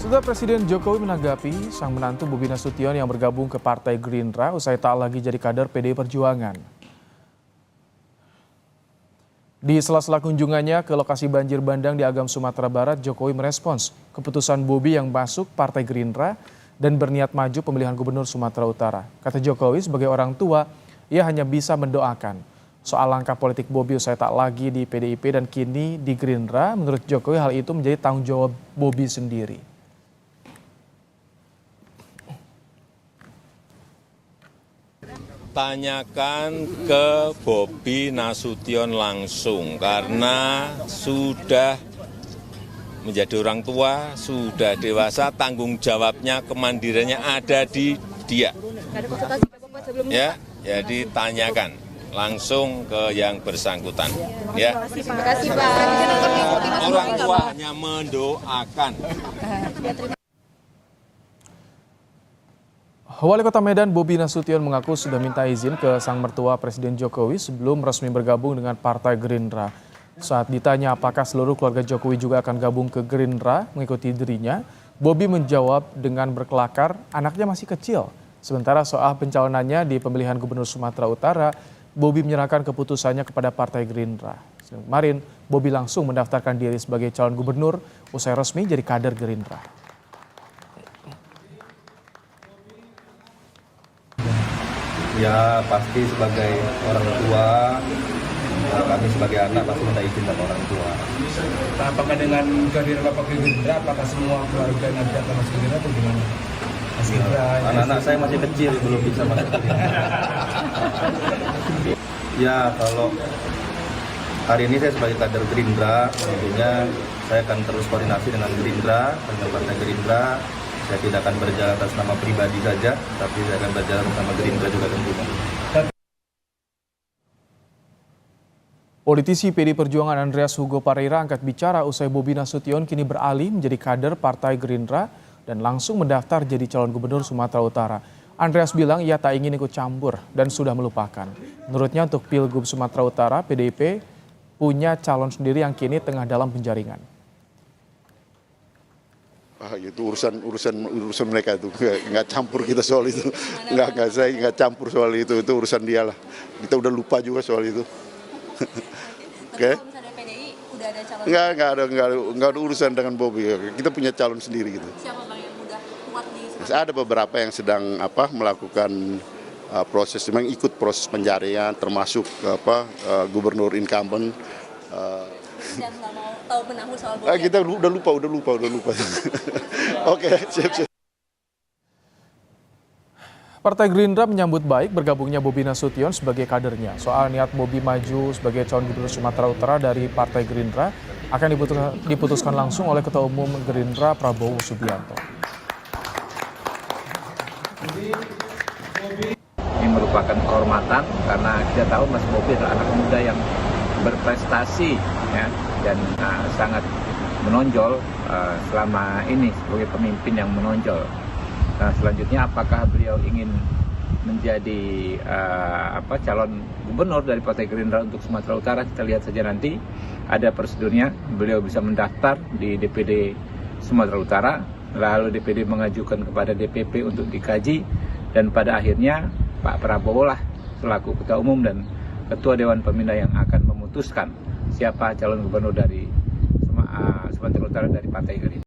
Setelah Presiden Jokowi menanggapi sang menantu Bobi Nasution yang bergabung ke Partai Gerindra usai tak lagi jadi kader PDI Perjuangan. Di sela-sela kunjungannya ke lokasi banjir bandang di Agam, Sumatera Barat, Jokowi merespons keputusan Bobi yang masuk Partai Gerindra dan berniat maju pemilihan gubernur Sumatera Utara. Kata Jokowi, sebagai orang tua, ia hanya bisa mendoakan. Soal langkah politik Bobi usai tak lagi di PDIP dan kini di Gerindra, menurut Jokowi hal itu menjadi tanggung jawab Bobi sendiri. Tanyakan ke Bobi Nasution langsung karena sudah menjadi orang tua, sudah dewasa, tanggung jawabnya, kemandiriannya ada di dia. Ya, jadi tanyakan langsung ke yang bersangkutan. Ya. Terima kasih Pak. Orang tua hanya mendoakan. Wali Kota Medan Bobi Nasution mengaku sudah minta izin ke sang mertua Presiden Jokowi sebelum resmi bergabung dengan Partai Gerindra. Saat ditanya apakah seluruh keluarga Jokowi juga akan gabung ke Gerindra mengikuti dirinya, Bobi menjawab dengan berkelakar anaknya masih kecil. Sementara soal pencalonannya di pemilihan gubernur Sumatera Utara, Bobi menyerahkan keputusannya kepada Partai Gerindra. Kemarin, Bobi langsung mendaftarkan diri sebagai calon gubernur usai resmi jadi kader Gerindra. Ya pasti sebagai orang tua, kami sebagai anak pasti minta izin sama orang tua. Apakah dengan kehadiran Bapak ke Gerindra, apakah semua keluarga nanti akan masuk Gerindra atau gimana? Anak-anak saya masih kecil, belum bisa masuk Gerindra. Ya kalau hari ini saya sebagai kader Gerindra, tentunya saya akan terus koordinasi dengan Gerindra, dengan Partai Gerindra. Saya tidak akan berjalan atas nama pribadi saja, tapi saya akan berjalan bersama Gerindra juga tentunya. Politisi PD Perjuangan Andreas Hugo Pareira angkat bicara usai Bobi Nasution kini beralih menjadi kader Partai Gerindra dan langsung mendaftar jadi calon gubernur Sumatera Utara. Andreas bilang ia tak ingin ikut campur dan sudah melupakan. Menurutnya untuk Pilgub Sumatera Utara, PDIP punya calon sendiri yang kini tengah dalam penjaringan. Itu urusan mereka itu nggak campur kita soal itu, saya nggak campur soal itu urusan dia lah. Kita udah lupa juga soal itu. Oke? Nggak ada urusan dengan Bobi. Kita punya calon sendiri gitu. Siapa bang yang udah kuat di? Ada beberapa yang sedang melakukan proses, memang ikut proses penjaringan, termasuk gubernur incumbent. Dan nggak mau tahu penahu soal Bobi. Kita udah lupa. Oke, siap. Partai Gerindra menyambut baik bergabungnya Bobi Nasution sebagai kadernya. Soal niat Bobi maju sebagai calon gubernur Sumatera Utara dari Partai Gerindra akan diputuskan langsung oleh Ketua Umum Gerindra Prabowo Subianto. Ini merupakan kehormatan karena kita tahu Mas Bobi adalah anak muda yang berprestasi ya, dan sangat menonjol selama ini sebagai pemimpin yang menonjol. Nah, selanjutnya apakah beliau ingin menjadi calon gubernur dari Partai Gerindra untuk Sumatera Utara, kita lihat saja nanti. Ada prosedurnya, beliau bisa mendaftar di DPD Sumatera Utara, lalu DPD mengajukan kepada DPP untuk dikaji, dan pada akhirnya Pak Prabowo lah selaku Ketua Umum dan Ketua Dewan Pembina yang akan memutuskan siapa calon gubernur dari Sumatera Utara dari Partai Gerindra.